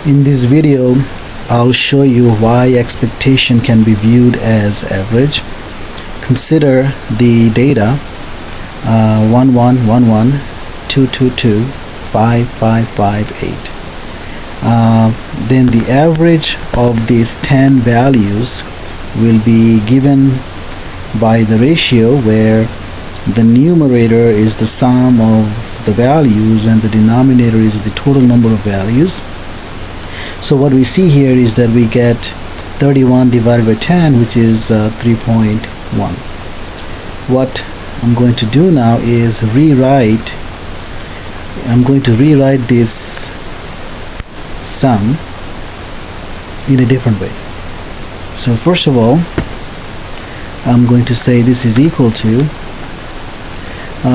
In this video, I'll show you why expectation can be viewed as average. Consider the data 1 1 1 1 2 2 2 5 5 5 8. Then the average of these 10 values will be given by the ratio where the numerator is the sum of the values and the denominator is the total number of values. So what we see here is that we get 31 divided by 10, which is 3.1. What I'm going to do now is I'm going to rewrite this sum in a different way. So first of all, I'm going to say this is equal to,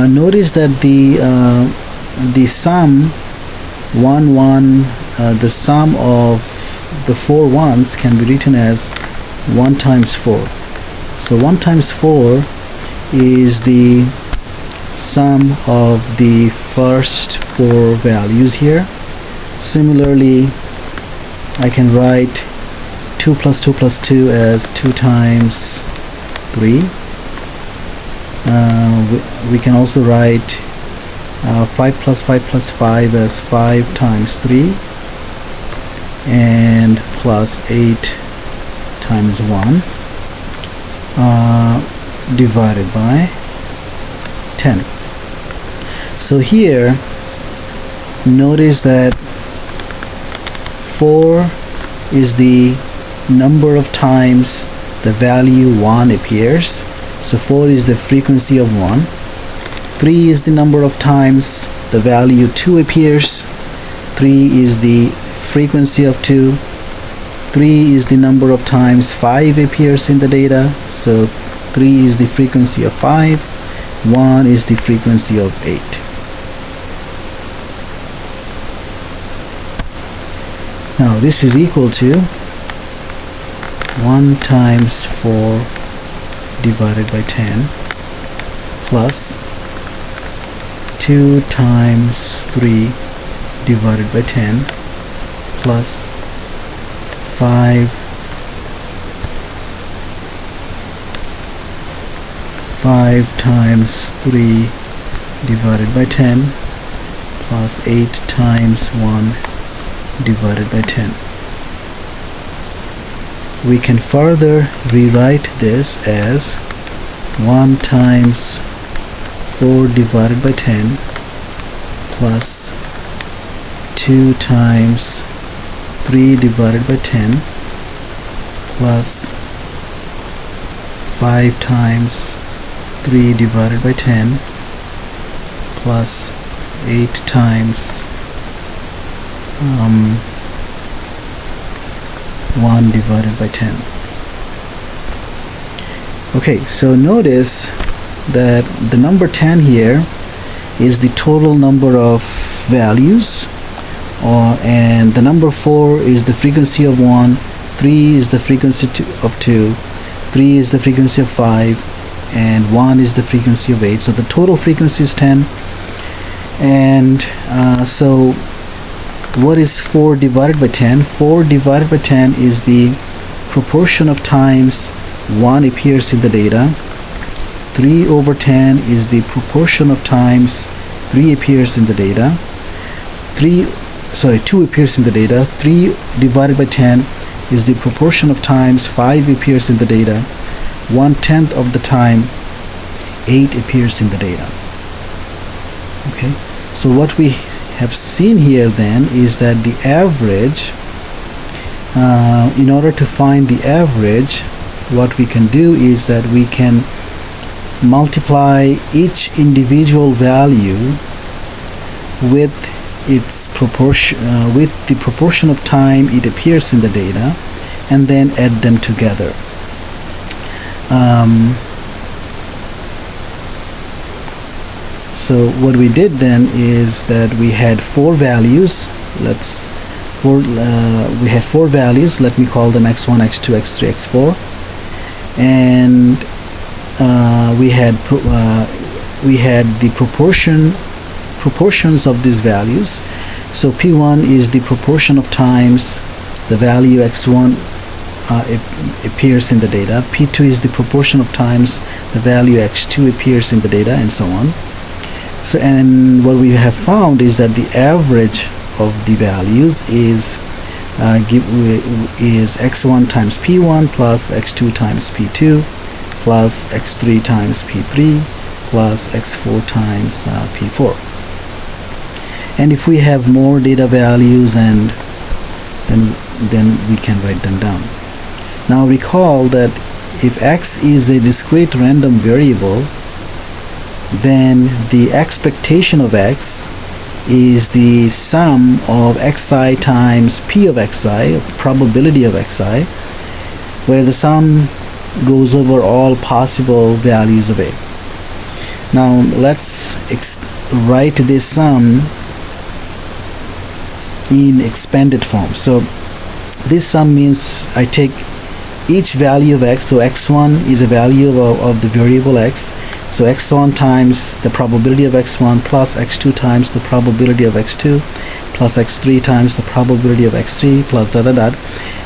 notice that the sum the sum of the 4 ones can be written as 1 times 4. So 1 times 4 is the sum of the first 4 values here. Similarly, I can write 2 plus 2 plus 2 as 2 times 3. We can also write 5 plus 5 plus 5 as 5 times 3 and plus 8 times 1 divided by 10. So here notice that 4 is the number of times the value 1 appears. So 4 is the frequency of 1. 3 is the number of times the value 2 appears. 3 is the frequency of 2. 3 is the number of times 5 appears in the data. So 3 is the frequency of 5. 1 is the frequency of 8. Now this is equal to 1 times 4 divided by 10 plus 2 times 3 divided by 10 plus 5 times 3 divided by 10 plus 8 times 1 divided by 10. We can further rewrite this as 1 times 4 divided by 10 plus 2 times 3 divided by 10 plus 5 times 3 divided by 10 plus 8 times 1 divided by 10. Okay, so notice that the number 10 here is the total number of values, and the number 4 is the frequency of 1, 3 is the frequency of 2, 3 is the frequency of 5, and 1 is the frequency of 8. So the total frequency is 10. And so what is 4 divided by 10? 4 divided by 10 is the proportion of times 1 appears in the data. 3 over 10 is the proportion of times 3 appears in the data. 2 appears in the data. 3 divided by 10 is the proportion of times 5 appears in the data. 1/10 of the time 8 appears in the data. Okay, so what we have seen here then is that the average, in order to find the average, what we can do is that we can multiply each individual value with its proportion, with the proportion of time it appears in the data, and then add them together. So what we did then is that we had 4 values. We had 4 values. Let me call them x1, x2, x3, x4, and we had the proportions of these values. So P1 is the proportion of times the value x1 appears in the data. P2 is the proportion of times the value x2 appears in the data, and so on. So, and what we have found is that the average of the values is x1 times P1 plus x2 times P2 plus x3 times P3 plus x4 times P4. And if we have more data values, and then we can write them down. Now recall that if x is a discrete random variable, then the expectation of x is the sum of xi times p of xi, probability of xi, where the sum goes over all possible values of a. Now let's write this sum in expanded form. So this sum means I take each value of x, so x1 is a value of the variable x, so x1 times the probability of x1 plus x2 times the probability of x2 plus x3 times the probability of x3 plus dot dot dot.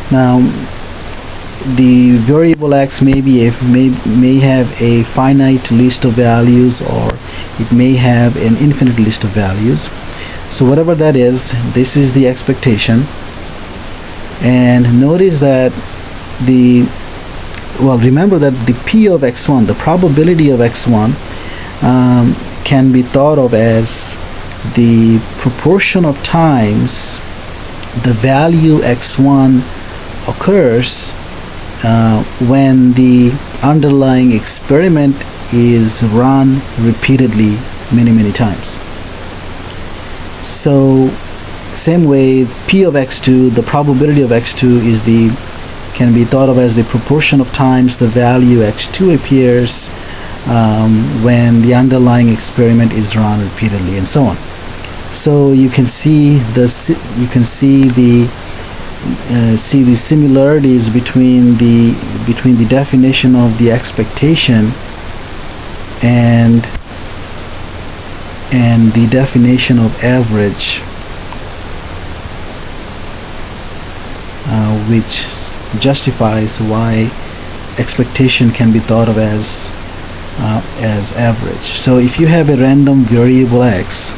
Now the variable x may have a finite list of values, or it may have an infinite list of values. So whatever that is, this is the expectation. And notice that remember that the p of x1, the probability of x1, can be thought of as the proportion of times the value x1 occurs when the underlying experiment is run repeatedly many times. So same way, p of x2, the probability of x2 can be thought of as the proportion of times the value x2 appears when the underlying experiment is run repeatedly, and so on. So you can see the similarities between the definition of the expectation and the definition of average, which justifies why expectation can be thought of as average. So if you have a random variable x,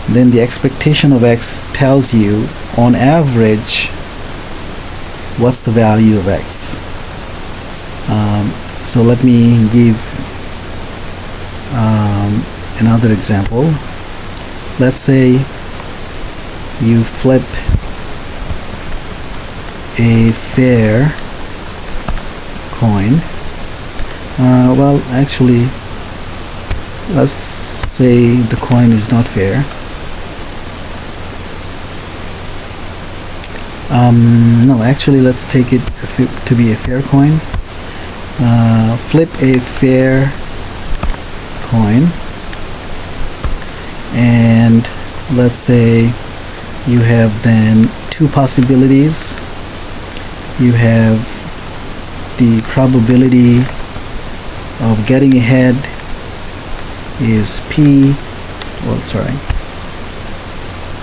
then the expectation of x tells you on average what's the value of x. So let me give another example. Let's say you flip a fair coin. Well, actually, let's say the coin is not fair. No, actually, let's take it to be a fair coin. Flip a fair coin, and let's say you have then two possibilities. You have the probability of getting ahead is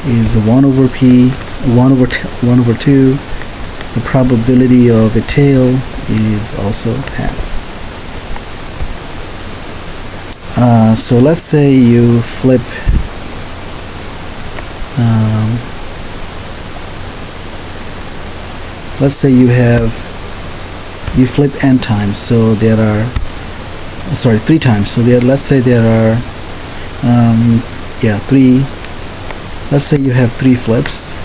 is 1 over p, 1 over 2. The probability of a tail is also half. So let's say you flip let's say you flip n times, so there are 3 times, so let's say there are 3. Let's say you have 3 flips,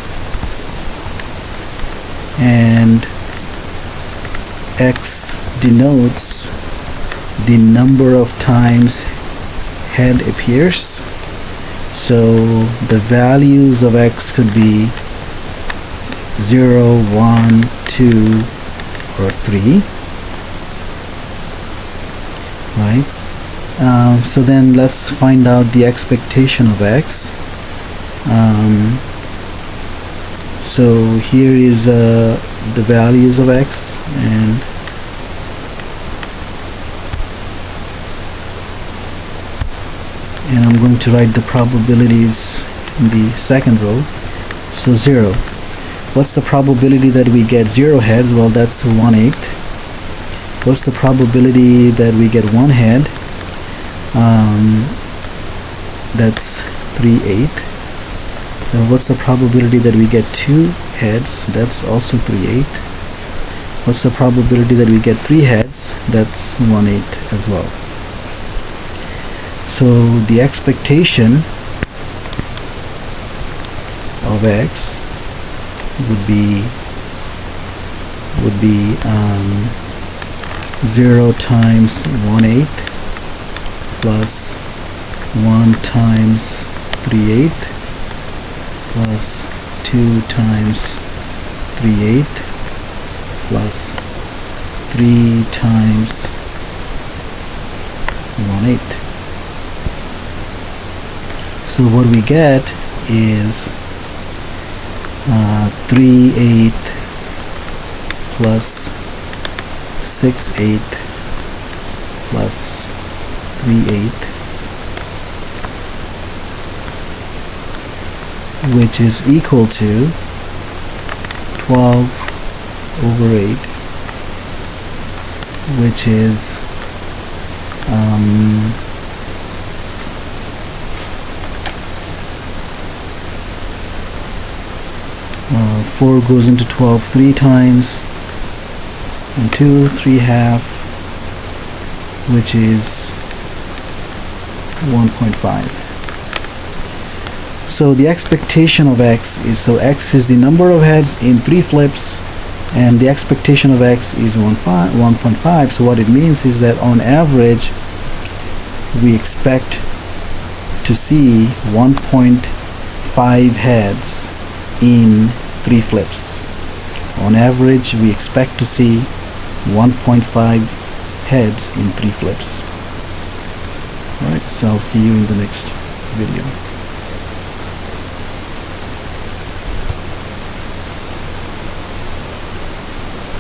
and x denotes the number of times head appears. So the values of x could be 0, 1, 2, or 3, right? So then let's find out the expectation of x. So here is the values of x, and and I'm going to write the probabilities in the second row. So 0. What's the probability that we get 0 heads? Well, that's 1/8. What's the probability that we get 1 head? That's 3/8. What's the probability that we get 2 heads? That's also 3/8. What's the probability that we get 3 heads? That's 1/8 as well. So the expectation of x would be 0 times 1/8 plus 1 times 3/8 plus 2 times 3/8 plus 3 times 1/8. So what we get is 3/8 plus 6/8 plus 3/8, which is equal to 12/8, which is 4 goes into 12 3 times, and 2 3/2, which is 1.5. So the expectation of x is, so x is the number of heads in 3 flips, and the expectation of x is 1.5. So what it means is that on average we expect to see 1.5 heads in 3 flips. On average we expect to see 1.5 heads in 3 flips. Alright, so I'll see you in the next video.